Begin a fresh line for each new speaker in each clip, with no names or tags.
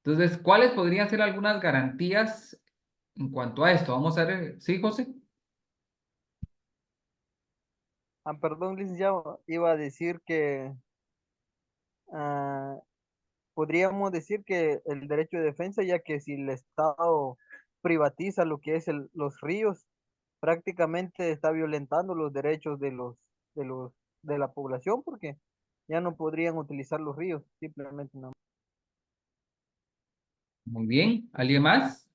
Entonces, ¿cuáles podrían ser algunas garantías en cuanto a esto? Vamos a ver, ¿sí, José?
Perdón, licenciado, iba a decir que ah, podríamos decir que el derecho de defensa, ya que si el Estado privatiza lo que es los ríos, prácticamente está violentando los derechos de la población, porque ya no podrían utilizar los ríos, simplemente no.
Muy bien. ¿Alguien más?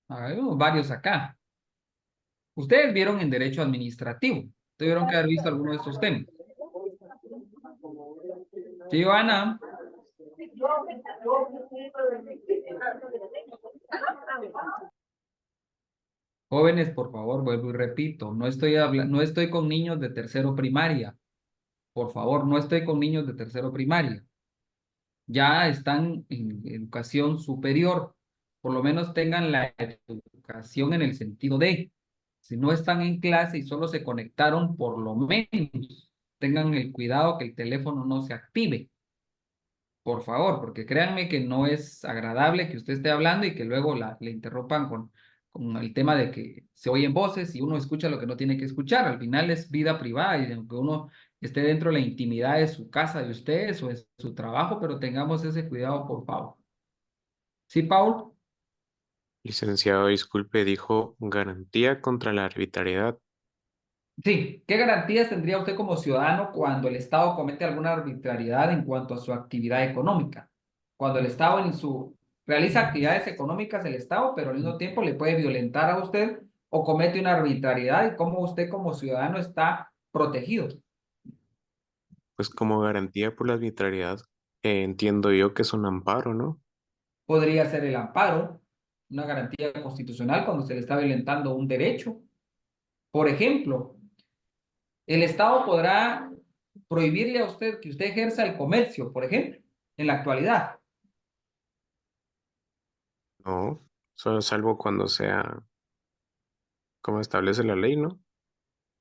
Hay varios acá. Ustedes vieron en derecho administrativo. Tuvieron que haber visto alguno de estos temas. Sí, Joana. Jóvenes, por favor, vuelvo y repito, no estoy con niños de tercero primaria. Por favor, no estoy con niños de tercero primaria. Ya están en educación superior. Por lo menos tengan la educación en el sentido de, si no están en clase y solo se conectaron, por lo menos tengan el cuidado que el teléfono no se active. Por favor, porque créanme que no es agradable que usted esté hablando y que luego le interrumpan con el tema de que se oyen voces y uno escucha lo que no tiene que escuchar. Al final es vida privada y aunque uno esté dentro de la intimidad de su casa, de ustedes o de su trabajo, pero tengamos ese cuidado, por favor. ¿Sí, Paul?
Licenciado, disculpe, dijo garantía contra la arbitrariedad.
Sí. ¿Qué garantías tendría usted como ciudadano cuando el Estado comete alguna arbitrariedad en cuanto a su actividad económica? Cuando el Estado realiza actividades económicas del Estado, pero al mismo tiempo le puede violentar a usted o comete una arbitrariedad y cómo usted como ciudadano está protegido.
Pues como garantía por la arbitrariedad, entiendo yo que es un amparo, ¿no?
Podría ser el amparo, una garantía constitucional cuando se le está violentando un derecho. Por ejemplo, el Estado podrá prohibirle a usted que usted ejerza el comercio, por ejemplo, en la actualidad.
No, solo salvo cuando sea como establece la ley, ¿no?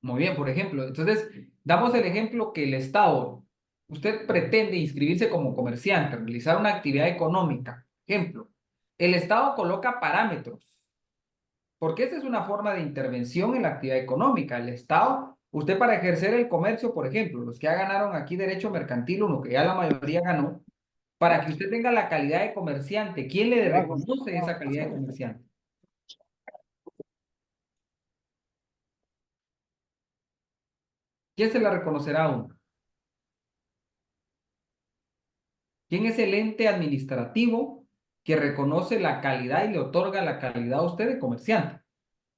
Muy bien, por ejemplo. Entonces, damos el ejemplo que el Estado, usted pretende inscribirse como comerciante, realizar una actividad económica. Ejemplo, el Estado coloca parámetros, porque esta es una forma de intervención en la actividad económica. El Estado, usted para ejercer el comercio, por ejemplo, los que ya ganaron aquí derecho mercantil, uno que ya la mayoría ganó, para que usted tenga la calidad de comerciante, ¿quién le reconoce esa calidad de comerciante? ¿Quién se la reconocerá a uno? ¿Quién es el ente administrativo que reconoce la calidad y le otorga la calidad a usted de comerciante?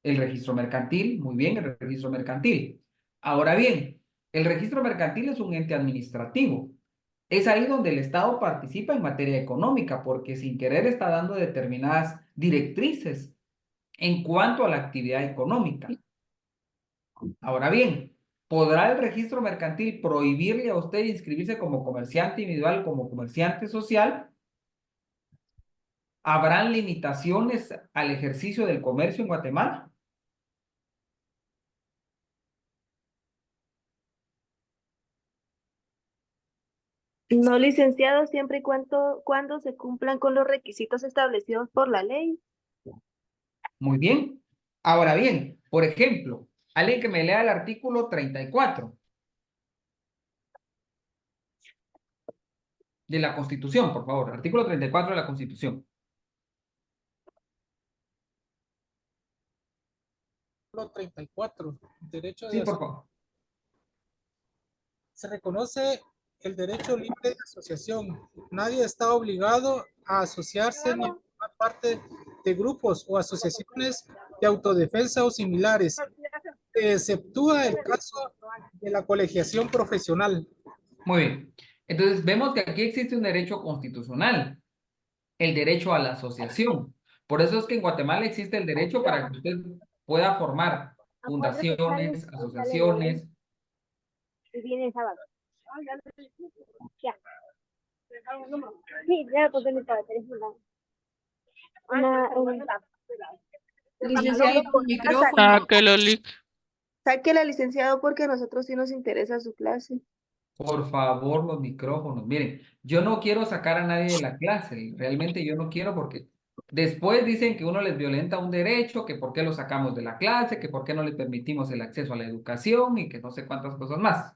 El registro mercantil, muy bien, el registro mercantil. Ahora bien, el registro mercantil es un ente administrativo. Es ahí donde el Estado participa en materia económica, porque sin querer está dando determinadas directrices en cuanto a la actividad económica. Ahora bien, ¿podrá el registro mercantil prohibirle a usted inscribirse como comerciante individual, como comerciante social? ¿Habrán limitaciones al ejercicio del comercio en Guatemala?
No, licenciado, siempre y cuando se cumplan con los requisitos establecidos por la ley.
Muy bien. Ahora bien, por ejemplo, alguien que me lea el artículo 34 de la Constitución, por favor. Artículo 34 de la Constitución.
Artículo 34, derecho
Sí,
de
por favor.
se reconoce el derecho libre de asociación. Nadie está obligado a asociarse ni a formar parte de grupos o asociaciones de autodefensa o similares. Se exceptúa el caso de la colegiación profesional.
Muy bien. Entonces, vemos que aquí existe un derecho constitucional, el derecho a la asociación. Por eso es que en Guatemala existe el derecho para que usted pueda formar fundaciones, asociaciones.
Y viene el sábado. Ya. Sí, ya porque mi padre teléfono.
Licenciado, con micrófono.
Sáquela, licenciado, porque a nosotros sí nos interesa su clase.
Por favor, los micrófonos. Miren, yo no quiero sacar a nadie de la clase. Realmente yo no quiero porque después dicen que uno les violenta un derecho, que por qué lo sacamos de la clase, que por qué no le permitimos el acceso a la educación y que no sé cuántas cosas más.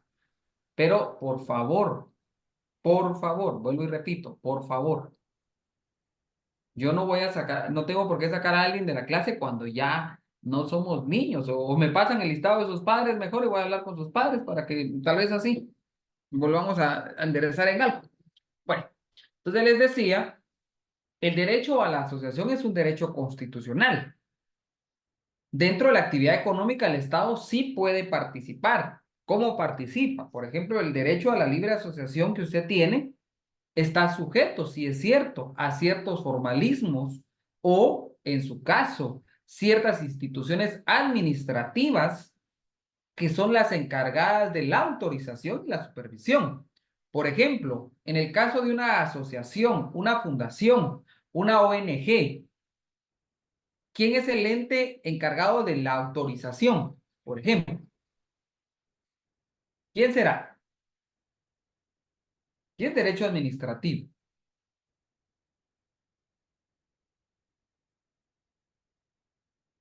Pero por favor, vuelvo y repito, por favor. Yo no voy a sacar, no tengo por qué sacar a alguien de la clase cuando ya no somos niños o me pasan el listado de sus padres mejor y voy a hablar con sus padres para que tal vez así volvamos a enderezar en algo. Bueno, entonces les decía, el derecho a la asociación es un derecho constitucional. Dentro de la actividad económica, el Estado sí puede participar. ¿Cómo participa? Por ejemplo, el derecho a la libre asociación que usted tiene está sujeto, si es cierto, a ciertos formalismos o, en su caso, ciertas instituciones administrativas que son las encargadas de la autorización y la supervisión. Por ejemplo, en el caso de una asociación, una fundación, una ONG, ¿quién es el ente encargado de la autorización? Por ejemplo, ¿quién será? ¿Quién es derecho administrativo?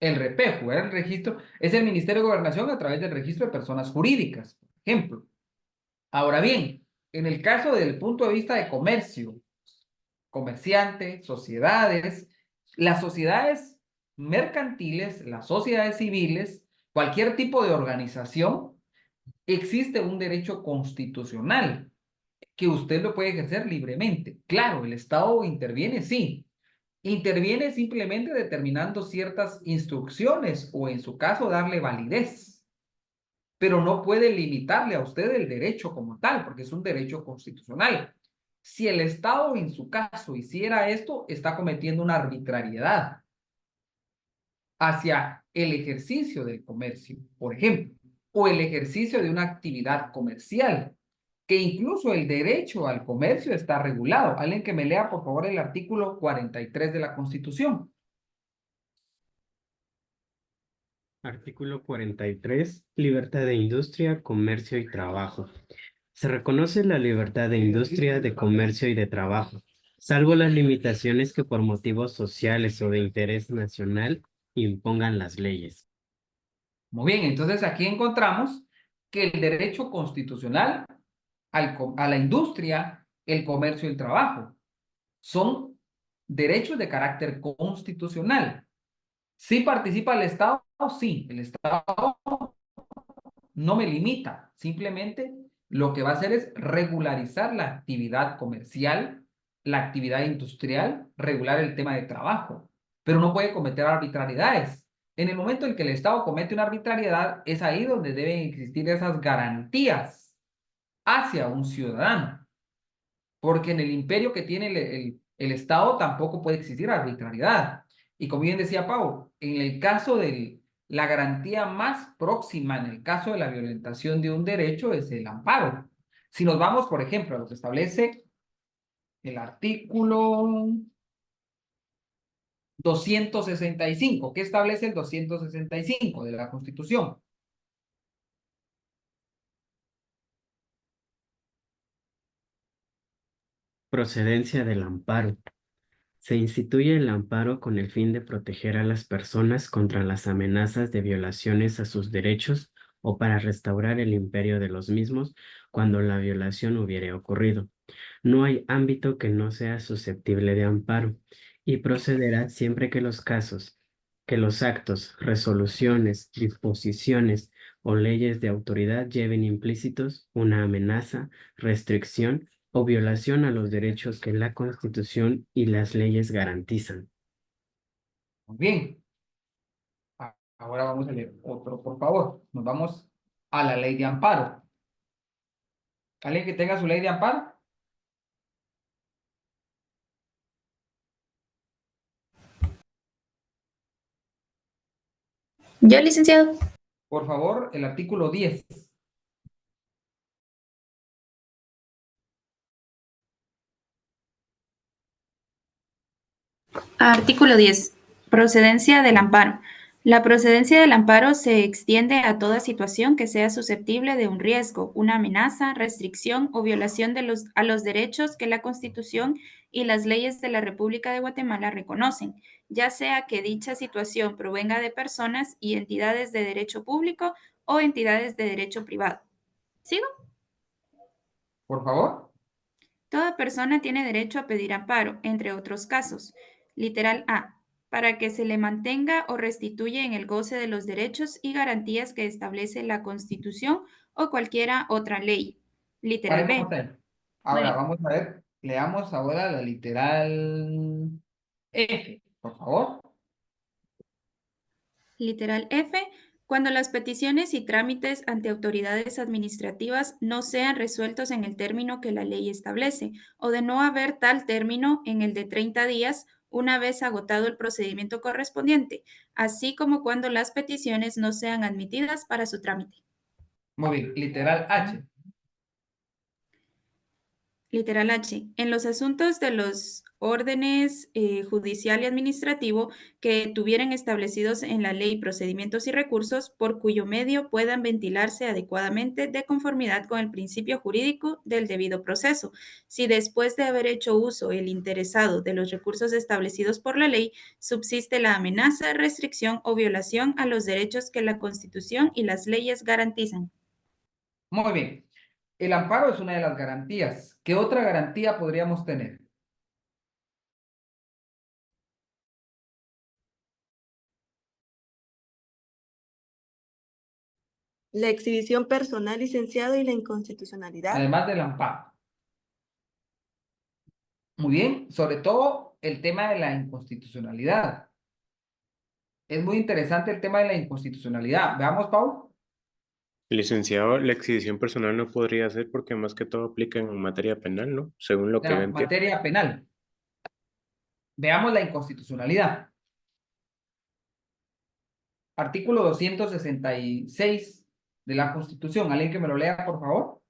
El REPEJU, el registro, es el Ministerio de Gobernación a través del registro de personas jurídicas, por ejemplo. Ahora bien, en el caso del punto de vista de comercio, comerciantes, sociedades, las sociedades mercantiles, las sociedades civiles, cualquier tipo de organización, existe un derecho constitucional que usted lo puede ejercer libremente. Claro, el Estado interviene, sí. Interviene simplemente determinando ciertas instrucciones o en su caso darle validez, pero no puede limitarle a usted el derecho como tal, porque es un derecho constitucional. Si el Estado en su caso hiciera esto, está cometiendo una arbitrariedad hacia el ejercicio del comercio, por ejemplo, o el ejercicio de una actividad comercial, que incluso el derecho al comercio está regulado. Alguien que me lea, por favor, el artículo 43 de la Constitución.
Artículo 43. Libertad de industria, comercio y trabajo. Se reconoce la libertad de industria, de comercio y de trabajo, salvo las limitaciones que por motivos sociales o de interés nacional impongan las leyes.
Muy bien, entonces aquí encontramos que el derecho constitucional a la industria, el comercio y el trabajo son derechos de carácter constitucional. ¿Sí participa el Estado? Sí, el Estado no me limita, simplemente lo que va a hacer es regularizar la actividad comercial, la actividad industrial, regular el tema de trabajo, pero no puede cometer arbitrariedades. En el momento en que el Estado comete una arbitrariedad, es ahí donde deben existir esas garantías hacia un ciudadano, porque en el imperio que tiene el Estado tampoco puede existir arbitrariedad. Y como bien decía Pau, en el caso de la garantía más próxima, en el caso de la violentación de un derecho, es el amparo. Si nos vamos, por ejemplo, a lo que establece el artículo 265, ¿qué establece el 265 de la Constitución?
Procedencia del amparo. Se instituye el amparo con el fin de proteger a las personas contra las amenazas de violaciones a sus derechos o para restaurar el imperio de los mismos cuando la violación hubiere ocurrido. No hay ámbito que no sea susceptible de amparo y procederá siempre que los casos, que los actos, resoluciones, disposiciones o leyes de autoridad lleven implícitos una amenaza, restricción o violación a los derechos que la Constitución y las leyes garantizan.
Muy bien. Ahora vamos a leer otro, por favor. Nos vamos a la ley de amparo. ¿Alguien que tenga su ley de amparo?
Yo, licenciado.
Por favor, el artículo 10.
Artículo 10. Procedencia del amparo. La procedencia del amparo se extiende a toda situación que sea susceptible de un riesgo, una amenaza, restricción o violación a los derechos que la Constitución y las leyes de la República de Guatemala reconocen, ya sea que dicha situación provenga de personas y entidades de derecho público o entidades de derecho privado. ¿Sigo?
Por favor.
Toda persona tiene derecho a pedir amparo, entre otros casos. Literal A. Para que se le mantenga o restituya en el goce de los derechos y garantías que establece la Constitución o cualquiera otra ley. Literal
Paremos
B.
hasta ahí.
Muy
Ahora
bien.
vamos a ver, leamos ahora la literal F, por favor.
Literal F. Cuando las peticiones y trámites ante autoridades administrativas no sean resueltos en el término que la ley establece, o de no haber tal término en el de 30 días una vez agotado el procedimiento correspondiente, así como cuando las peticiones no sean admitidas para su trámite.
Muy bien, literal H.
Literal H. En los asuntos de los órdenes judicial y administrativo que tuvieran establecidos en la ley procedimientos y recursos por cuyo medio puedan ventilarse adecuadamente de conformidad con el principio jurídico del debido proceso. Si después de haber hecho uso el interesado de los recursos establecidos por la ley, subsiste la amenaza, restricción o violación a los derechos que la Constitución y las leyes garantizan.
Muy bien. El amparo es una de las garantías. ¿Qué otra garantía podríamos tener?
La exhibición personal, licenciado, y la inconstitucionalidad.
Además del amparo. Muy bien, sobre todo el tema de la inconstitucionalidad. Es muy interesante el tema de la inconstitucionalidad. Veamos, Paul.
Licenciado, la exhibición personal no podría ser porque más que todo aplica en materia penal, ¿no? Según lo que yo
La
entiendo.
materia penal. Veamos la inconstitucionalidad. Artículo 266 de la Constitución. ¿Alguien que me lo lea, por favor?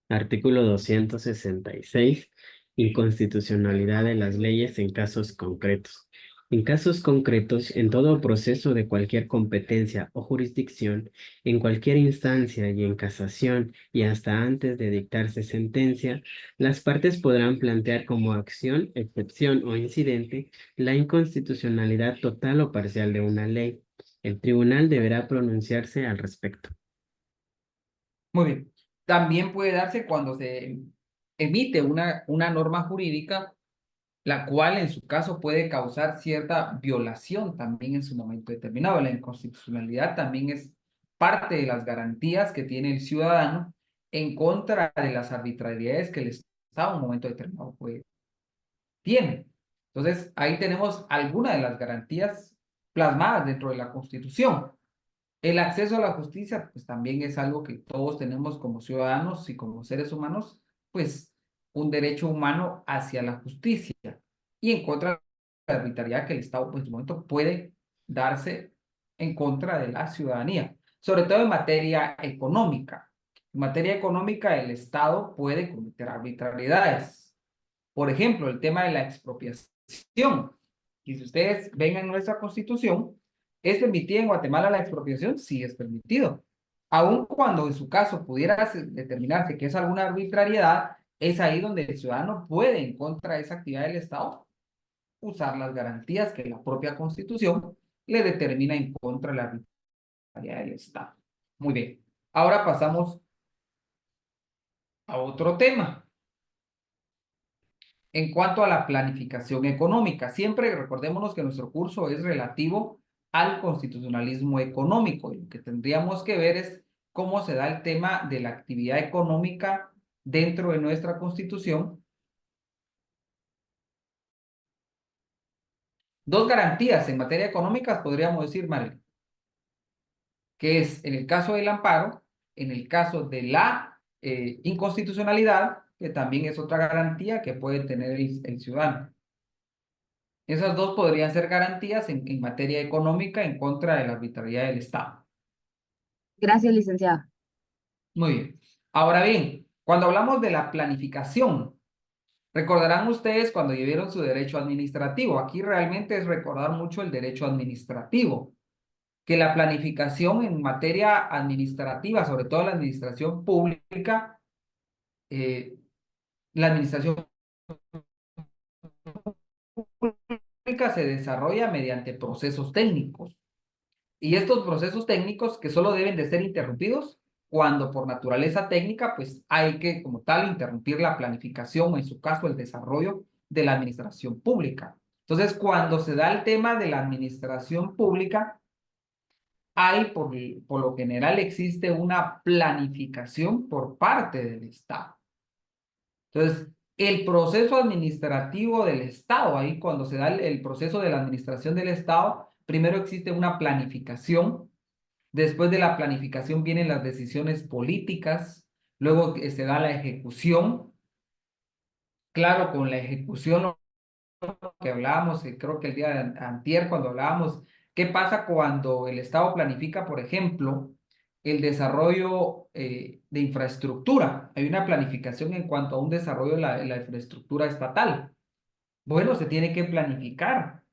Artículo 266. Inconstitucionalidad de las leyes en casos concretos. En casos concretos, en todo proceso de cualquier competencia o jurisdicción, en cualquier instancia y en casación y hasta antes de dictarse sentencia, las partes podrán plantear como acción, excepción o incidente la inconstitucionalidad total o parcial de una ley. El tribunal deberá pronunciarse al respecto.
Muy bien. También puede darse cuando se emite una norma jurídica, la cual en su caso puede causar cierta violación también en su momento determinado. La inconstitucionalidad también es parte de las garantías que tiene el ciudadano en contra de las arbitrariedades que el Estado en un momento determinado tiene. Entonces, ahí tenemos algunas de las garantías plasmadas dentro de la Constitución. El acceso a la justicia, pues también es algo que todos tenemos como ciudadanos y como seres humanos, pues un derecho humano hacia la justicia y en contra de la arbitrariedad que el Estado pues, en su momento puede darse en contra de la ciudadanía, sobre todo en materia económica. En materia económica, el Estado puede cometer arbitrariedades. Por ejemplo, el tema de la expropiación. Y si ustedes ven en nuestra Constitución, ¿es permitida en Guatemala la expropiación? Sí, es permitido. Aun cuando en su caso pudiera determinarse que es alguna arbitrariedad, es ahí donde el ciudadano puede, en contra de esa actividad del Estado, usar las garantías que la propia Constitución le determina en contra de la arbitrariedad del Estado. Muy bien. Ahora pasamos a otro tema. En cuanto a la planificación económica, siempre recordémonos que nuestro curso es relativo al constitucionalismo económico y lo que tendríamos que ver es cómo se da el tema de la actividad económica dentro de nuestra Constitución. Dos garantías en materia económica podríamos decir, María, que es en el caso del amparo, en el caso de la inconstitucionalidad, que también es otra garantía que puede tener el ciudadano. Esas dos podrían ser garantías en materia económica en contra de la arbitrariedad del Estado.
Gracias, licenciada.
Muy bien. Ahora bien, cuando hablamos de la planificación Recordarán ustedes cuando vieron su derecho administrativo. Aquí realmente es recordar mucho el derecho administrativo, que la planificación en materia administrativa, sobre todo la administración pública, la administración pública se desarrolla mediante procesos técnicos. Y estos procesos técnicos que solo deben de ser interrumpidos cuando por naturaleza técnica, pues hay que como tal interrumpir la planificación o en su caso el desarrollo de la administración pública. Entonces, cuando se da el tema de la administración pública, hay por lo general existe una planificación por parte del Estado. Entonces, el proceso administrativo del Estado, ahí cuando se da el proceso de la administración del Estado, primero existe una planificación. Después de la planificación vienen las decisiones políticas, luego se da la ejecución. Claro, con la ejecución lo que hablábamos, creo que el día de antier cuando hablábamos, ¿qué pasa cuando el Estado planifica, por ejemplo, el desarrollo de infraestructura? Hay una planificación en cuanto a un desarrollo de la infraestructura estatal. Bueno, se tiene que planificar.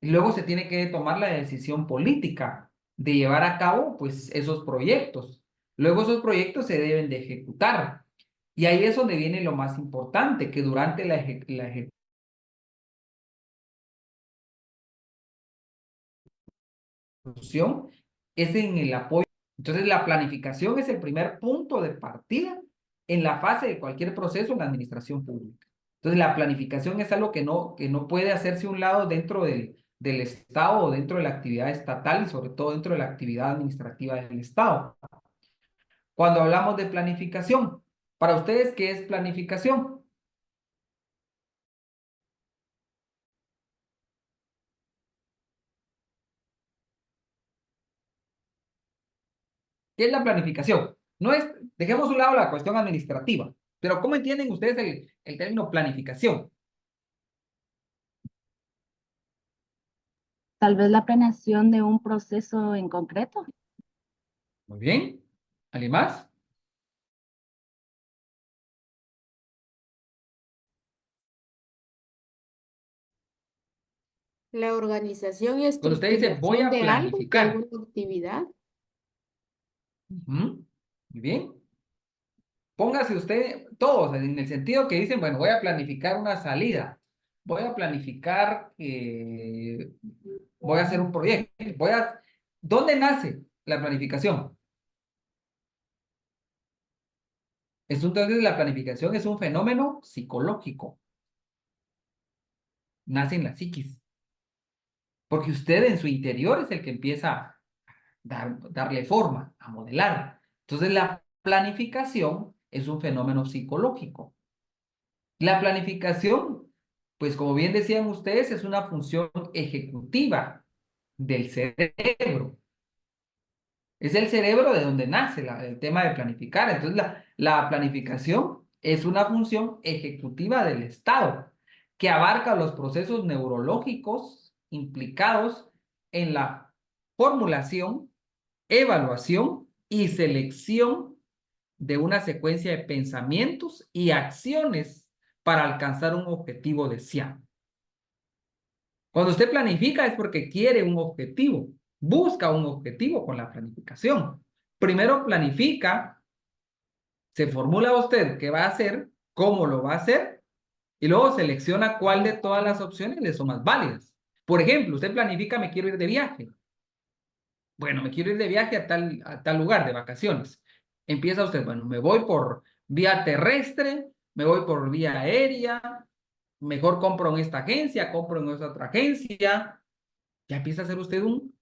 Y luego se tiene que tomar la decisión política de llevar a cabo, pues, esos proyectos. Luego esos proyectos se deben de ejecutar. Y ahí es donde viene lo más importante, que durante la ejecución es en el apoyo. Entonces, la planificación es el primer punto de partida en la fase de cualquier proceso en la administración pública. Entonces, la planificación es algo que no puede hacerse a un lado dentro del Estado o dentro de la actividad estatal y sobre todo dentro de la actividad administrativa del Estado. Cuando hablamos de planificación, para ustedes, ¿qué es planificación? ¿Qué es la planificación? No es, dejemos a un lado la cuestión administrativa, pero ¿cómo entienden ustedes el término planificación?
Tal vez la planeación de un proceso en concreto.
Muy bien. ¿Alguien más?
La organización y
Cuando usted dice voy
estructuración
a
de algo, de
planificar.
alguna actividad.
Muy bien. Póngase usted todos en el sentido que dicen, bueno, voy a planificar una salida. Voy a planificar, voy a hacer un proyecto. ¿Dónde nace la planificación? Entonces, la planificación es un fenómeno psicológico. Nace en la psiquis. Porque usted en su interior es el que empieza a darle forma, a modelar. Entonces, la planificación es un fenómeno psicológico. La planificación, pues como bien decían ustedes, es una función ejecutiva del cerebro. Es el cerebro de donde nace el tema de planificar. Entonces, la planificación es una función ejecutiva del Estado que abarca los procesos neurológicos implicados en la formulación, evaluación y selección de una secuencia de pensamientos y acciones para alcanzar un objetivo deseado. Cuando usted planifica es porque quiere un objetivo, busca un objetivo con la planificación. Primero planifica, se formula usted qué va a hacer, cómo lo va a hacer, y luego selecciona cuál de todas las opciones le son más válidas. Por ejemplo, usted planifica, me quiero ir de viaje. Bueno, me quiero ir de viaje a tal lugar, de vacaciones. Empieza usted, bueno, me voy por vía terrestre, me voy por vía aérea, mejor compro en esta agencia, compro en esta otra agencia. Ya empieza a hacer usted un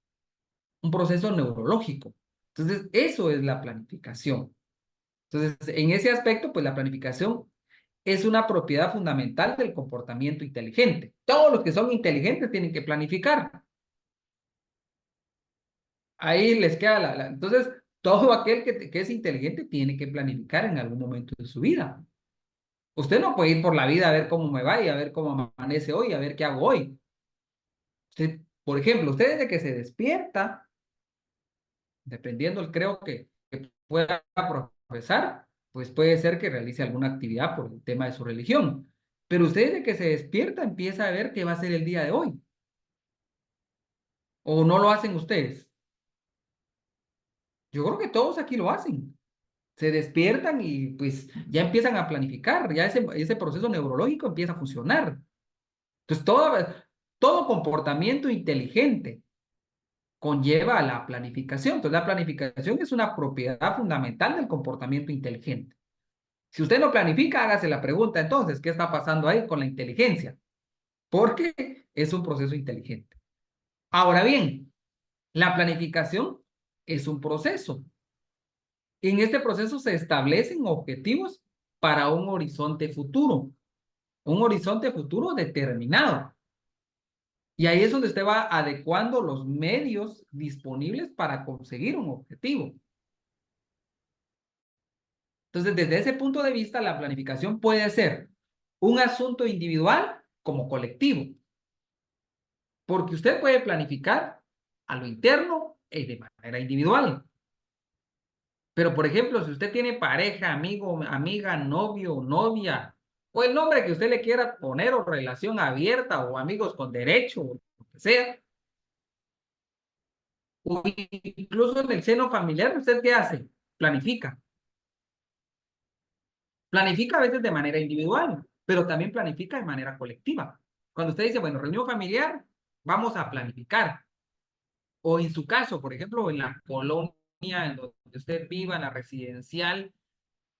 proceso neurológico. Entonces, eso es la planificación. Entonces, en ese aspecto, pues la planificación es una propiedad fundamental del comportamiento inteligente. Todos los que son inteligentes tienen que planificar. Ahí les queda Entonces, todo aquel que es inteligente tiene que planificar en algún momento de su vida. Usted no puede ir por la vida a ver cómo me va y a ver cómo amanece hoy, a ver qué hago hoy. Usted, por ejemplo, usted desde que se despierta, dependiendo, creo que pueda profesar, pues puede ser que realice alguna actividad por el tema de su religión. Pero usted desde que se despierta empieza a ver qué va a ser el día de hoy. ¿O no lo hacen ustedes? Yo creo que todos aquí lo hacen. Se despiertan y pues ya empiezan a planificar, ya ese proceso neurológico empieza a funcionar. Entonces, todo comportamiento inteligente conlleva a la planificación. Entonces, la planificación es una propiedad fundamental del comportamiento inteligente. Si usted no planifica, hágase la pregunta entonces, ¿qué está pasando ahí con la inteligencia? Porque es un proceso inteligente. Ahora bien, la planificación es un proceso. En este proceso se establecen objetivos para un horizonte futuro determinado. Y ahí es donde usted va adecuando los medios disponibles para conseguir un objetivo. Entonces, desde ese punto de vista, la planificación puede ser un asunto individual como colectivo, porque usted puede planificar a lo interno y de manera individual. Pero, por ejemplo, si usted tiene pareja, amigo, amiga, novio, novia, o el nombre que usted le quiera poner, o relación abierta, o amigos con derecho, o lo que sea, o incluso en el seno familiar, ¿usted qué hace? Planifica. Planifica a veces de manera individual, pero también planifica de manera colectiva. Cuando usted dice, bueno, reunión familiar, vamos a planificar. O en su caso, por ejemplo, en la colonia en donde usted viva, en la residencial,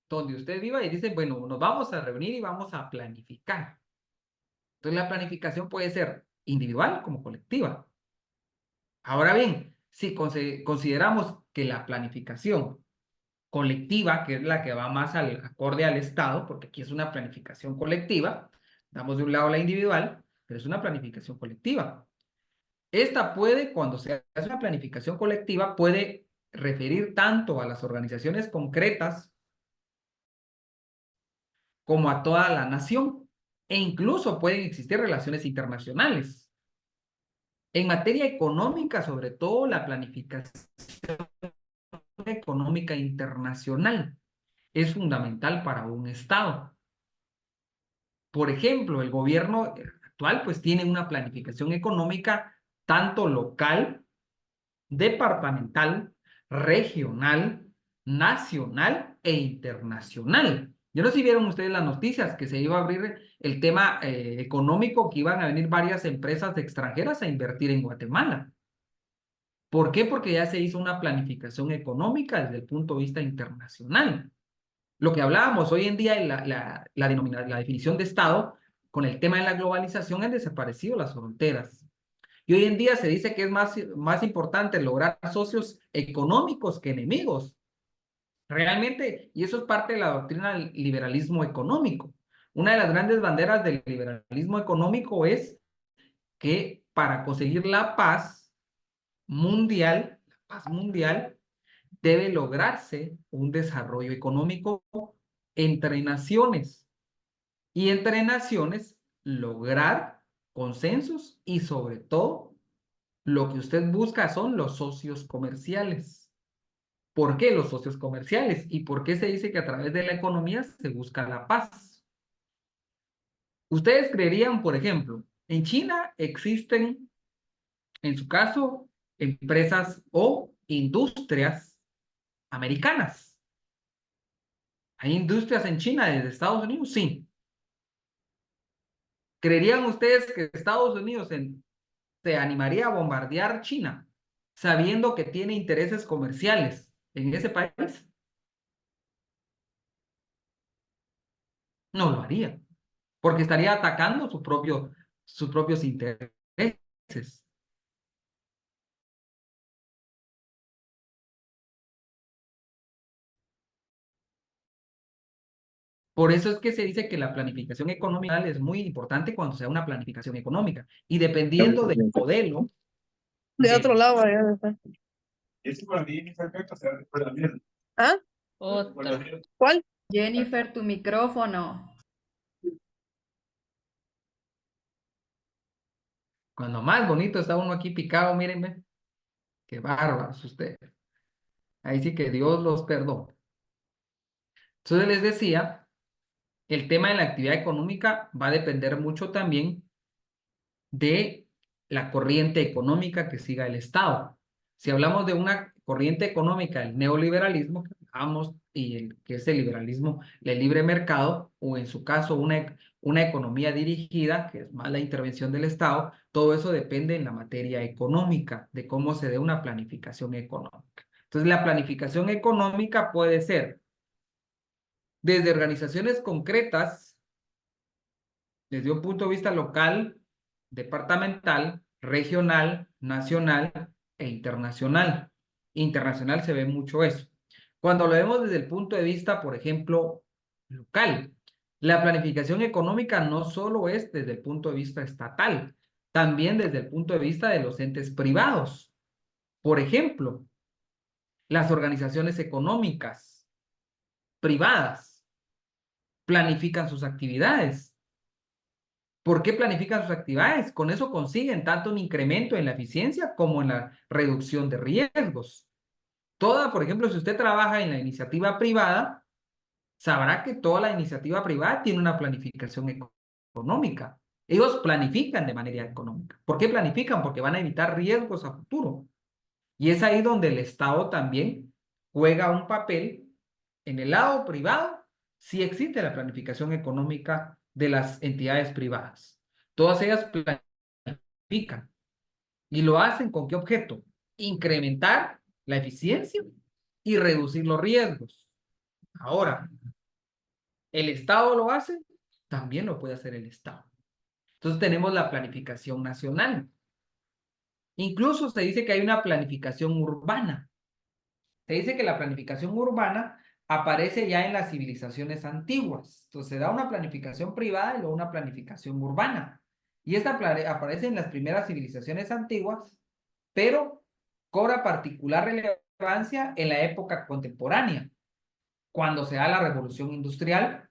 donde usted viva, y dice, bueno, nos vamos a reunir y vamos a planificar. Entonces, la planificación puede ser individual como colectiva. Ahora bien, si consideramos que la planificación colectiva, que es la que va más acorde al Estado, porque aquí es una planificación colectiva, damos de un lado la individual, pero es una planificación colectiva. Esta puede, cuando se hace una planificación colectiva, puede referir tanto a las organizaciones concretas como a toda la nación, e incluso pueden existir relaciones internacionales. En materia económica, sobre todo, la planificación económica internacional es fundamental para un Estado. Por ejemplo, el gobierno actual pues tiene una planificación económica tanto local, departamental, regional, nacional e internacional. Yo no sé si vieron ustedes las noticias que se iba a abrir el tema económico, que iban a venir varias empresas extranjeras a invertir en Guatemala. ¿Por qué? Porque ya se hizo una planificación económica desde el punto de vista internacional. Lo que hablábamos hoy en día en la definición de Estado, con el tema de la globalización, han desaparecido las fronteras. Y hoy en día se dice que es más importante lograr socios económicos que enemigos. Realmente, y eso es parte de la doctrina del liberalismo económico. Una de las grandes banderas del liberalismo económico es que para conseguir la paz mundial, debe lograrse un desarrollo económico entre naciones y entre naciones lograr consensos y sobre todo lo que usted busca son los socios comerciales. ¿Por qué los socios comerciales? ¿Y por qué se dice que a través de la economía se busca la paz? Ustedes creerían, por ejemplo, en China existen, en su caso, empresas o industrias americanas. ¿Hay industrias en China desde Estados Unidos? Sí. ¿Creerían ustedes que Estados Unidos se animaría a bombardear China sabiendo que tiene intereses comerciales en ese país? No lo haría, porque estaría atacando sus propios intereses. Por eso es que se dice que la planificación económica es muy importante cuando sea una planificación económica. Y dependiendo del modelo.
De otro lado, allá está. ¿Ah?
Otro.
¿Cuál?
Jennifer, tu micrófono.
Cuando más bonito está uno aquí picado, mírenme. Qué bárbaros ustedes. Ahí sí que Dios los perdone. Entonces les decía el tema de la actividad económica va a depender mucho también de la corriente económica que siga el Estado. Si hablamos de una corriente económica, el neoliberalismo, y el que es el liberalismo, el libre mercado, o en su caso una economía dirigida, que es más la intervención del Estado, todo eso depende en la materia económica, de cómo se dé una planificación económica. Entonces, la planificación económica puede ser desde organizaciones concretas, desde un punto de vista local, departamental, regional, nacional e internacional. Internacional se ve mucho eso. Cuando lo vemos desde el punto de vista, por ejemplo, local, la planificación económica no solo es desde el punto de vista estatal, también desde el punto de vista de los entes privados. Por ejemplo, las organizaciones económicas privadas planifican sus actividades. ¿Por qué planifican sus actividades? Con eso consiguen tanto un incremento en la eficiencia como en la reducción de riesgos. Por ejemplo, si usted trabaja en la iniciativa privada, sabrá que toda la iniciativa privada tiene una planificación económica. Ellos planifican de manera económica. ¿Por qué planifican? Porque van a evitar riesgos a futuro. Y es ahí donde el Estado también juega un papel. En el lado privado, sí existe la planificación económica de las entidades privadas. Todas ellas planifican. ¿Y lo hacen con qué objeto? Incrementar la eficiencia y reducir los riesgos. Ahora, ¿el Estado lo hace? También lo puede hacer el Estado. Entonces tenemos la planificación nacional. Incluso se dice que hay una planificación urbana. Se dice que la planificación urbana aparece ya en las civilizaciones antiguas. Entonces se da una planificación privada y luego una planificación urbana. Y esta aparece en las primeras civilizaciones antiguas, pero cobra particular relevancia en la época contemporánea, cuando se da la revolución industrial,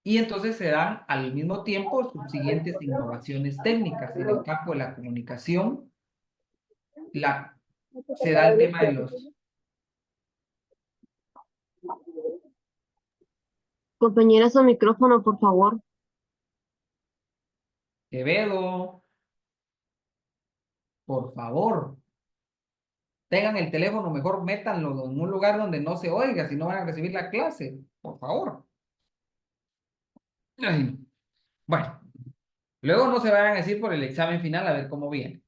y entonces se dan al mismo tiempo subsiguientes innovaciones técnicas. En el campo de la comunicación, se da el tema de los...
Compañera, su micrófono, por favor.
Quevedo, por favor, tengan el teléfono, mejor métanlo en un lugar donde no se oiga, si no van a recibir la clase, por favor. Ay, no. Bueno, luego no se vayan a decir por el examen final a ver cómo viene.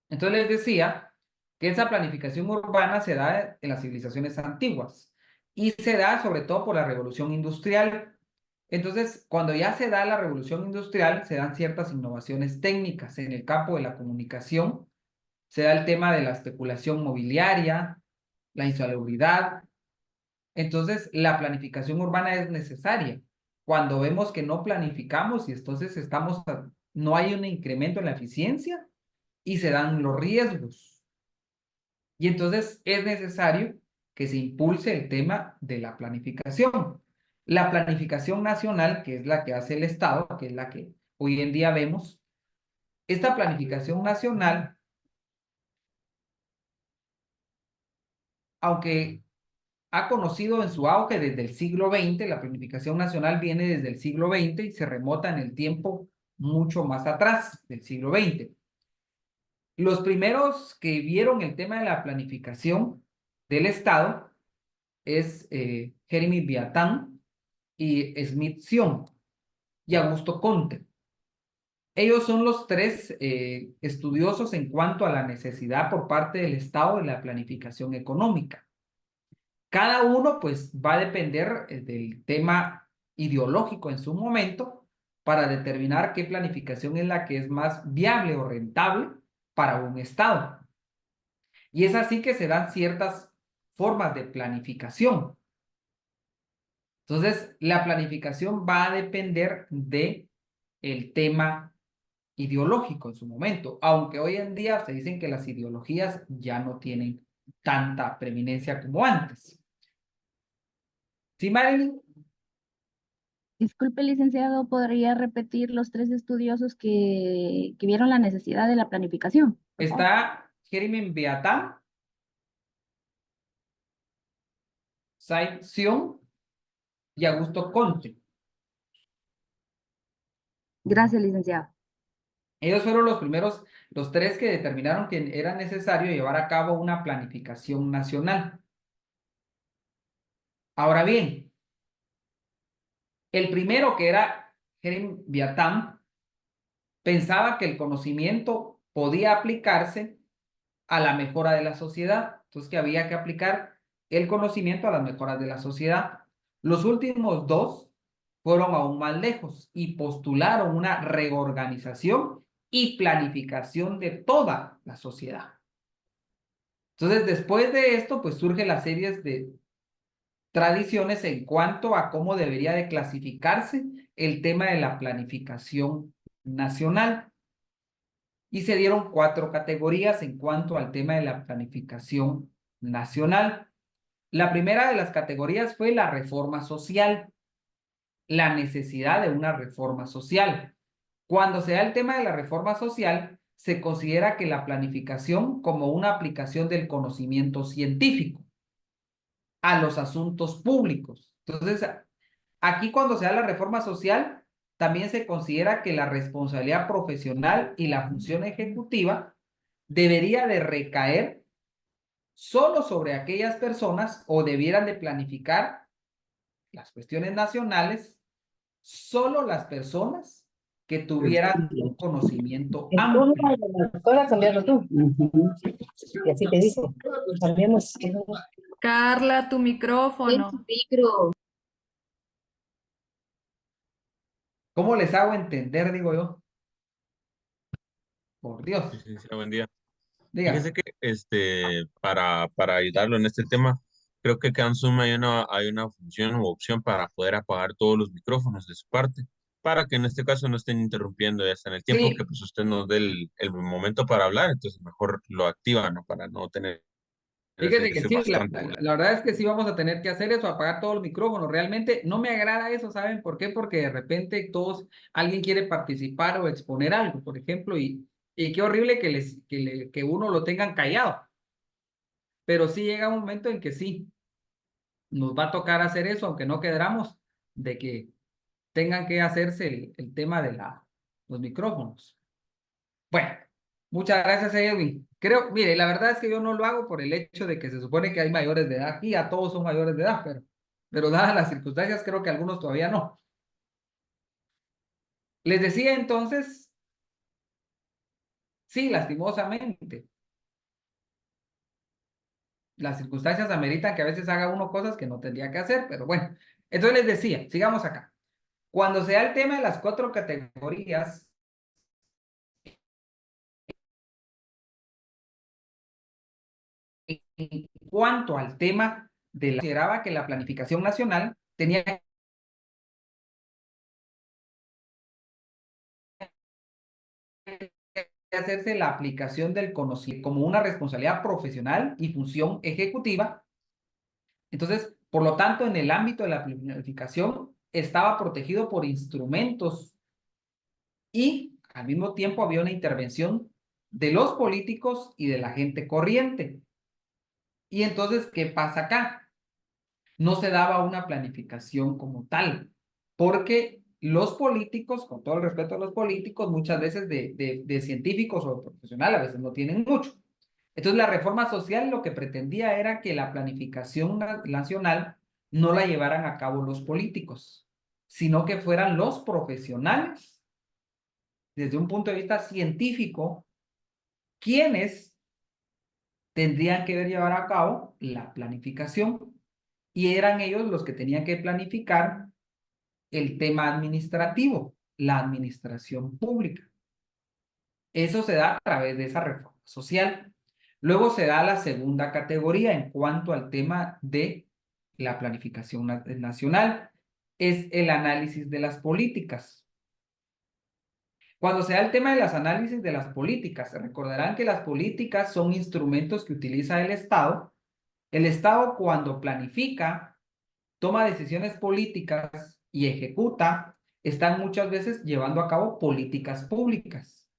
Entonces les decía que esa planificación urbana se da en las civilizaciones antiguas y se da sobre todo por la revolución industrial. Entonces, cuando ya se da la revolución industrial, se dan ciertas innovaciones técnicas en el campo de la comunicación. Se da el tema de la especulación mobiliaria, la insalubridad. Entonces, la planificación urbana es necesaria. Cuando vemos que no planificamos y entonces no hay un incremento en la eficiencia y se dan los riesgos. Y entonces es necesario que se impulse el tema de la planificación. La planificación nacional, que es la que hace el Estado, que es la que hoy en día vemos, esta planificación nacional, aunque ha conocido en su auge desde el siglo XX, la planificación nacional viene desde el siglo XX y se remota en el tiempo mucho más atrás del siglo XX. Los primeros que vieron el tema de la planificación del Estado es Jeremy Beattam y Smith-Sion y Augusto Comte. Ellos son los tres estudiosos en cuanto a la necesidad por parte del Estado de la planificación económica. Cada uno pues va a depender del tema ideológico en su momento para determinar qué planificación es la que es más viable o rentable para un Estado. Y es así que se dan ciertas formas de planificación. Entonces, la planificación va a depender de el tema ideológico en su momento, aunque hoy en día se dicen que las ideologías ya no tienen tanta preeminencia como antes. ¿Sí, Marilyn?
Disculpe, licenciado, ¿podría repetir los tres estudiosos que vieron la necesidad de la planificación?
Está Jeremy Beattam, Smith-Sion y Augusto Comte.
Gracias, licenciado.
Ellos fueron los primeros, los tres que determinaron que era necesario llevar a cabo una planificación nacional. Ahora bien, el primero, que era Jerem Viatam, pensaba que el conocimiento podía aplicarse a la mejora de la sociedad. Entonces, que había que aplicar el conocimiento a las mejoras de la sociedad. Los últimos dos fueron aún más lejos y postularon una reorganización y planificación de toda la sociedad. Entonces, después de esto, pues surgen las series de tradiciones en cuanto a cómo debería de clasificarse el tema de la planificación nacional. Y se dieron 4 categorías en cuanto al tema de la planificación nacional. La primera de las categorías fue la reforma social, la necesidad de una reforma social. Cuando se da el tema de la reforma social, se considera que la planificación como una aplicación del conocimiento científico a los asuntos públicos. Entonces, aquí cuando se da la reforma social, también se considera que la responsabilidad profesional y la función ejecutiva debería de recaer solo sobre aquellas personas o debieran de planificar las cuestiones nacionales solo las personas que tuvieran un conocimiento amplio.
Ahora cambiarlo tú. Y así te dice. Cambiamos.
Carla, tu micrófono.
¿Cómo les hago entender, digo yo? Por Dios.
Licenciado, buen día.
Dígame.
Fíjese que para ayudarlo en este tema, creo que acá en Zoom hay una función u opción para poder apagar todos los micrófonos de su parte, para que en este caso no estén interrumpiendo ya hasta en el tiempo
Sí.
que pues usted nos dé el momento para hablar, entonces mejor lo activa, ¿no? Para no tener
Fíjese que
ese
sí,
bastante.
la verdad es que sí vamos a tener que hacer eso, apagar todos los micrófonos. Realmente no me agrada eso, ¿saben por qué? Porque de repente alguien quiere participar o exponer algo, por ejemplo, y qué horrible que uno lo tengan callado. Pero sí llega un momento en que sí, nos va a tocar hacer eso, aunque no queramos, de que tengan que hacerse el tema de los micrófonos. Bueno, muchas gracias, Edwin. Mire, la verdad es que yo no lo hago por el hecho de que se supone que hay mayores de edad. Aquí ya todos son mayores de edad, pero dadas las circunstancias, creo que algunos todavía no. Les decía entonces, sí, lastimosamente, las circunstancias ameritan que a veces haga uno cosas que no tendría que hacer, pero bueno. Entonces les decía, sigamos acá. Cuando se da el tema de las 4 categorías, en cuanto al tema consideraba que la planificación nacional tenía que hacerse la aplicación del conocimiento como una responsabilidad profesional y función ejecutiva. Entonces, por lo tanto, en el ámbito de la planificación estaba protegido por instrumentos y al mismo tiempo había una intervención de los políticos y de la gente corriente. Y entonces, ¿qué pasa acá? No se daba una planificación como tal, porque los políticos, con todo el respeto a los políticos, muchas veces de científicos o profesionales, a veces no tienen mucho. Entonces, la reforma social lo que pretendía era que la planificación nacional no la llevaran a cabo los políticos, sino que fueran los profesionales, desde un punto de vista científico, quienes tendrían que llevar a cabo la planificación. Y eran ellos los que tenían que planificar el tema administrativo, la administración pública. Eso se da a través de esa reforma social. Luego se da la segunda categoría en cuanto al tema de la planificación nacional. Es el análisis de las políticas. Cuando se da el tema de los análisis de las políticas, se recordarán que las políticas son instrumentos que utiliza el Estado. El Estado, cuando planifica, toma decisiones políticas y ejecuta, están muchas veces llevando a cabo políticas públicas.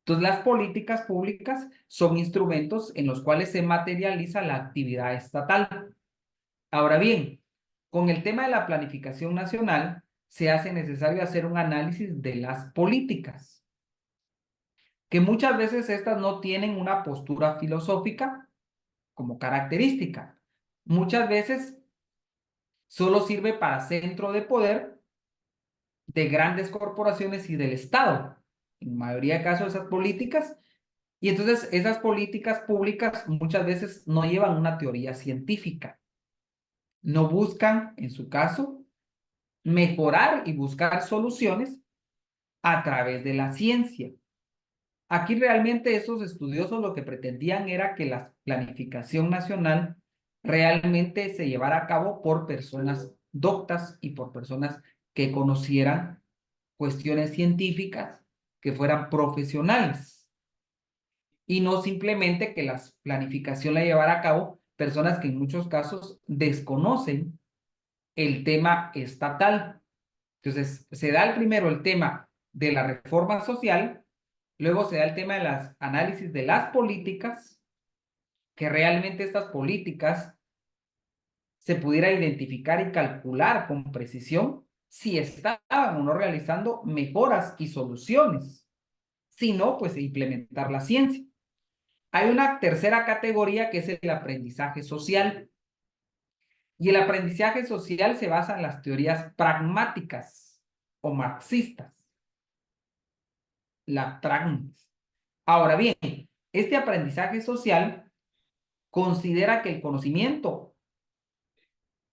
Entonces, las políticas públicas son instrumentos en los cuales se materializa la actividad estatal. Ahora bien, con el tema de la planificación nacional, se hace necesario hacer un análisis de las políticas, que muchas veces estas no tienen una postura filosófica como característica. Muchas veces solo sirve para centro de poder de grandes corporaciones y del Estado. En mayoría de casos esas políticas, y entonces esas políticas públicas muchas veces no llevan una teoría científica. No buscan, en su caso, mejorar y buscar soluciones a través de la ciencia. Aquí realmente esos estudiosos lo que pretendían era que la planificación nacional realmente se llevara a cabo por personas doctas y por personas que conocieran cuestiones científicas, que fueran profesionales, y no simplemente que la planificación la llevara a cabo personas que en muchos casos desconocen el tema estatal. Entonces, se da primero el tema de la reforma social, luego se da el tema de las análisis de las políticas, que realmente estas políticas se pudiera identificar y calcular con precisión si estaban o no realizando mejoras y soluciones. Si no, pues implementar la ciencia. Hay una tercera categoría que es el aprendizaje social. Y el aprendizaje social se basa en las teorías pragmáticas o marxistas. La pragmática. Ahora bien, este aprendizaje social considera que el conocimiento,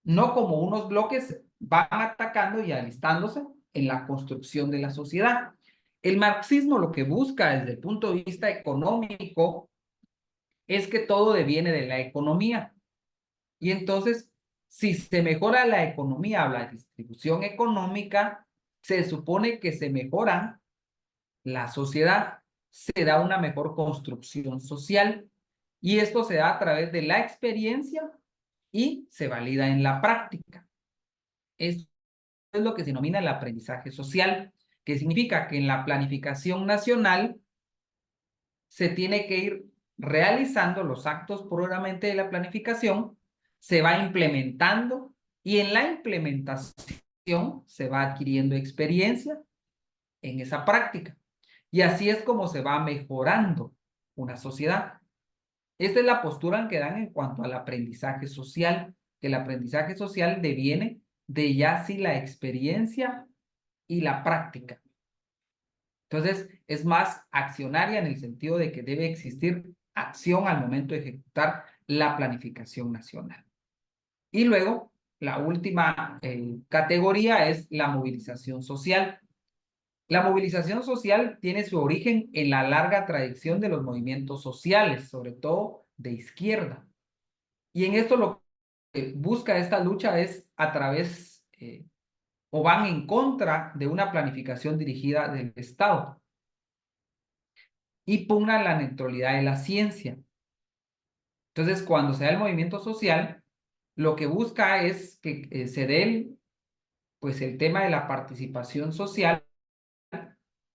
no como unos bloques, van atacando y alistándose en la construcción de la sociedad. El marxismo lo que busca desde el punto de vista económico es que todo deviene de la economía. Y entonces, si se mejora la economía o la distribución económica, se supone que se mejora la sociedad, se da una mejor construcción social. Y esto se da a través de la experiencia y se valida en la práctica. Esto es lo que se denomina el aprendizaje social, que significa que en la planificación nacional se tiene que ir realizando los actos propiamente de la planificación, se va implementando y en la implementación se va adquiriendo experiencia en esa práctica. Y así es como se va mejorando una sociedad. Esta es la postura que dan en cuanto al aprendizaje social, que el aprendizaje social deviene de ya sí la experiencia y la práctica. Entonces, es más accionaria en el sentido de que debe existir acción al momento de ejecutar la planificación nacional. Y luego, la última categoría es la movilización social. La movilización social tiene su origen en la larga tradición de los movimientos sociales, sobre todo de izquierda. Y en esto lo que busca esta lucha es a través o van en contra de una planificación dirigida del Estado y pugnan la neutralidad de la ciencia. Entonces, cuando se da el movimiento social, lo que busca es que se dé pues, el tema de la participación social,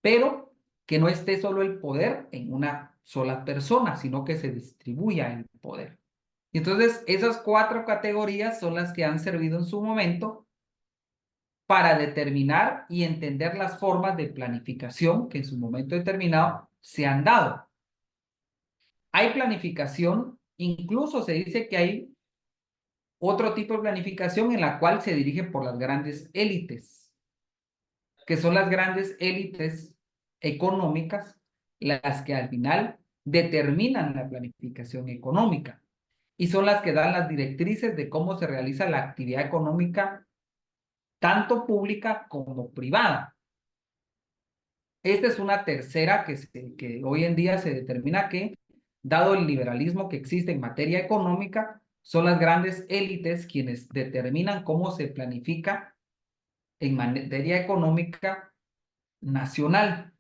pero que no esté solo el poder en una sola persona, sino que se distribuya el poder. Y entonces, esas 4 categorías son las que han servido en su momento para determinar y entender las formas de planificación que en su momento determinado se han dado. Hay planificación, incluso se dice que hay otro tipo de planificación en la cual se dirige por las grandes élites, que son las grandes élites económicas, las que al final determinan la planificación económica y son las que dan las directrices de cómo se realiza la actividad económica, tanto pública como privada. Esta es una tercera que hoy en día se determina que, dado el liberalismo que existe en materia económica, son las grandes élites quienes determinan cómo se planifica en materia económica nacional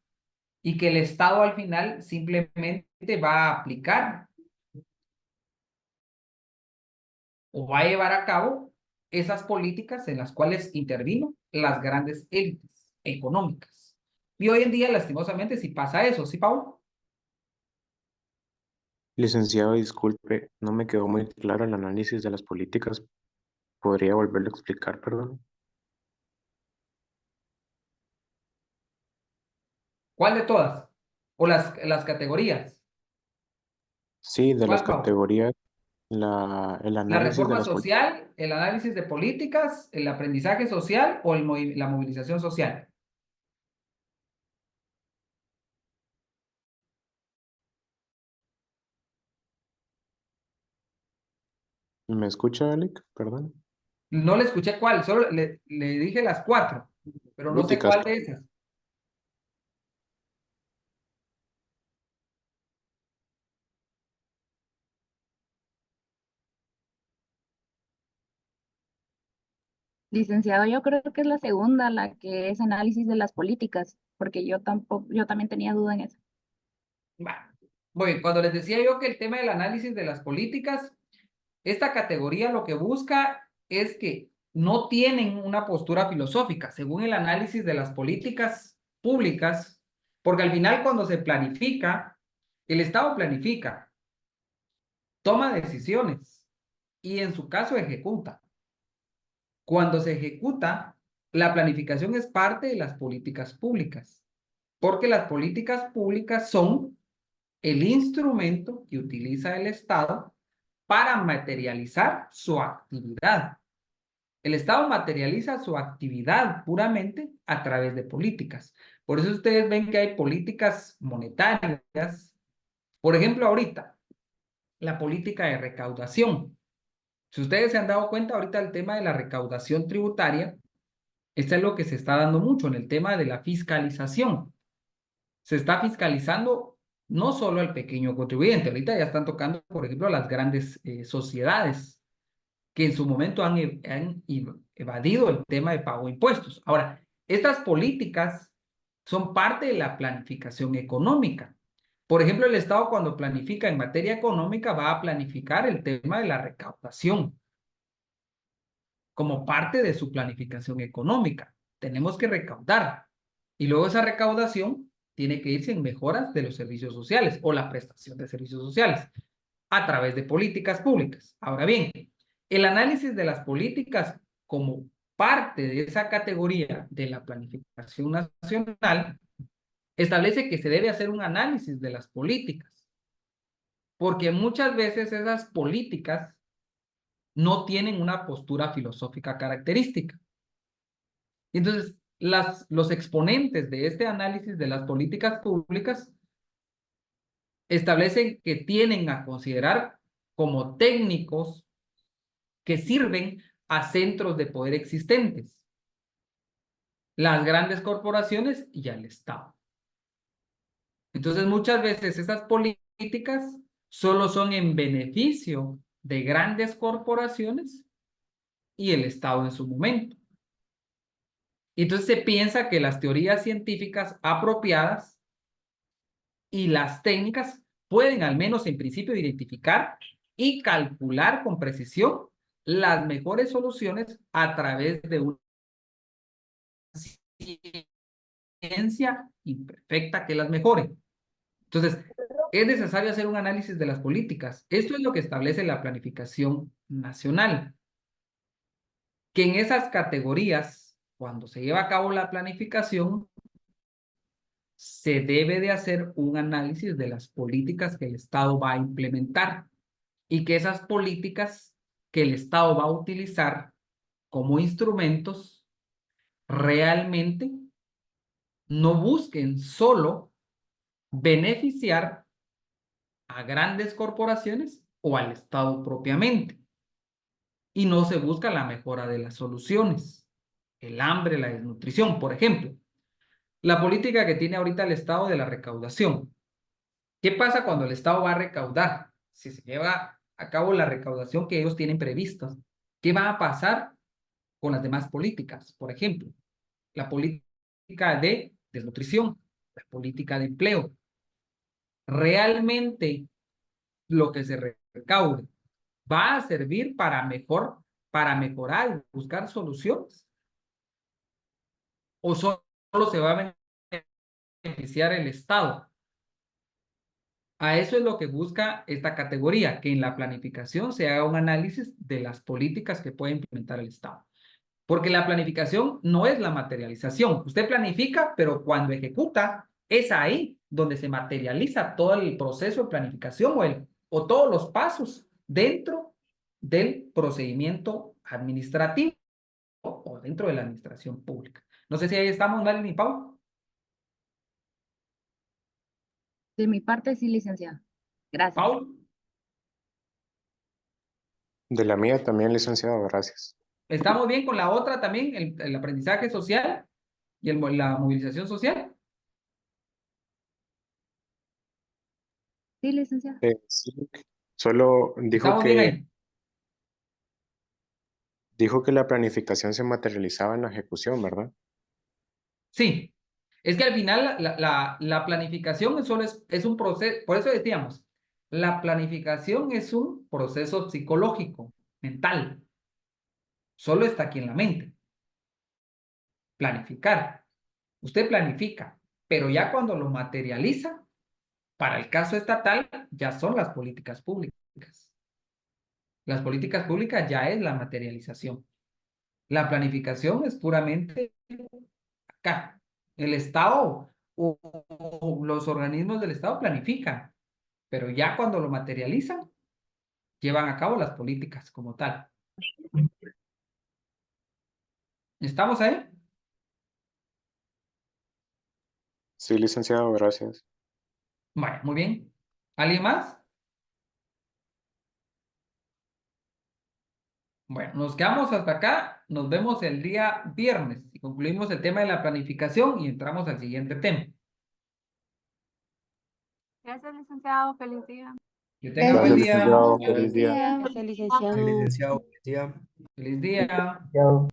y que el Estado al final simplemente va a aplicar o va a llevar a cabo esas políticas en las cuales intervino las grandes élites económicas. Y hoy en día, lastimosamente, sí pasa eso, ¿sí, Pablo?
Licenciado, disculpe, no me quedó muy claro el análisis de las políticas. ¿Podría volverlo a explicar, perdón?
¿Cuál de todas? ¿O las categorías?
Sí, de las
¿Cuál, Pau?
categorías, el
¿La
análisis de
reforma
las políticas.
social, el análisis de políticas, el aprendizaje social o la movilización social?
¿Me escucha, Alec? Perdón.
No le escuché cuál, solo le dije las 4, pero no sé
Políticas.
cuál de esas.
Licenciado, yo creo que es la segunda, la que es análisis de las políticas, porque yo también tenía duda en eso.
Bueno, cuando les decía yo que el tema del análisis de las políticas, esta categoría lo que busca es que no tienen una postura filosófica, según el análisis de las políticas públicas, porque al final cuando se planifica, el Estado planifica, toma decisiones y en su caso ejecuta. Cuando se ejecuta, la planificación es parte de las políticas públicas, porque las políticas públicas son el instrumento que utiliza el Estado para materializar su actividad. El Estado materializa su actividad puramente a través de políticas. Por eso ustedes ven que hay políticas monetarias. Por ejemplo, ahorita, la política de recaudación. Si ustedes se han dado cuenta, ahorita el tema de la recaudación tributaria, esto es lo que se está dando mucho en el tema de la fiscalización. Se está fiscalizando no solo al pequeño contribuyente, ahorita ya están tocando, por ejemplo, las grandes sociedades que en su momento han evadido el tema de pago de impuestos. Ahora, estas políticas son parte de la planificación económica. Por ejemplo, el Estado cuando planifica en materia económica va a planificar el tema de la recaudación como parte de su planificación económica. Tenemos que recaudar y luego esa recaudación tiene que irse en mejoras de los servicios sociales o la prestación de servicios sociales a través de políticas públicas. Ahora bien, el análisis de las políticas como parte de esa categoría de la planificación nacional establece que se debe hacer un análisis de las políticas, porque muchas veces esas políticas no tienen una postura filosófica característica. Entonces, los exponentes de este análisis de las políticas públicas establecen que tienen a considerar como técnicos que sirven a centros de poder existentes, las grandes corporaciones y al Estado. Entonces, muchas veces esas políticas solo son en beneficio de grandes corporaciones y el Estado en su momento. Entonces se piensa que las teorías científicas apropiadas y las técnicas pueden al menos en principio identificar y calcular con precisión las mejores soluciones a través de una ciencia imperfecta que las mejore. Entonces, es necesario hacer un análisis de las políticas. Esto es lo que establece la planificación nacional. Que en esas categorías, cuando se lleva a cabo la planificación, se debe de hacer un análisis de las políticas que el Estado va a implementar y que esas políticas que el Estado va a utilizar como instrumentos realmente no busquen solo beneficiar a grandes corporaciones o al Estado propiamente. Y no se busca la mejora de las soluciones. El hambre, la desnutrición, por ejemplo. La política que tiene ahorita el Estado de la recaudación. ¿Qué pasa cuando el Estado va a recaudar? Si se lleva a cabo la recaudación que ellos tienen prevista, ¿qué va a pasar con las demás políticas? Por ejemplo, la política de desnutrición, la política de empleo. ¿Realmente lo que se recaude va a servir para mejorar y buscar soluciones? ¿O solo se va a beneficiar el Estado? A eso es lo que busca esta categoría, que en la planificación se haga un análisis de las políticas que puede implementar el Estado. Porque la planificación no es la materialización. Usted planifica, pero cuando ejecuta, Es ahí donde se materializa todo el proceso de planificación o todos los pasos dentro del procedimiento administrativo o dentro de la administración pública. No sé si ahí estamos, Marilyn y Pau.
De mi parte, sí, licenciado. Gracias.
Pau,
De la mía también, licenciado, gracias.
¿estamos bien con la otra también, el aprendizaje social y la movilización social?
Sí, licenciado.
Sí, solo dijo
¿Estamos bien
que,
ahí?
dijo que la planificación se materializaba en la ejecución, ¿verdad?
Sí, es que al final la planificación solo es un proceso, por eso decíamos, la planificación es un proceso psicológico, mental, solo está aquí en la mente. Planificar, usted planifica, pero ya cuando lo materializa, para el caso estatal, ya son las políticas públicas. Las políticas públicas ya es la materialización. La planificación es puramente acá. El Estado o los organismos del Estado planifican, pero ya cuando lo materializan, llevan a cabo las políticas como tal. ¿Estamos ahí?
Sí, licenciado, gracias.
Bueno, muy bien. ¿Alguien más? Bueno, nos quedamos hasta acá. Nos vemos el día viernes y concluimos el tema de la planificación y entramos al siguiente tema.
Gracias, licenciado. Feliz día.
Que tenga buen día.
Licenciado, feliz día.
Gracias, licenciado.
Licenciado, buen día.
Feliz día.
Chao.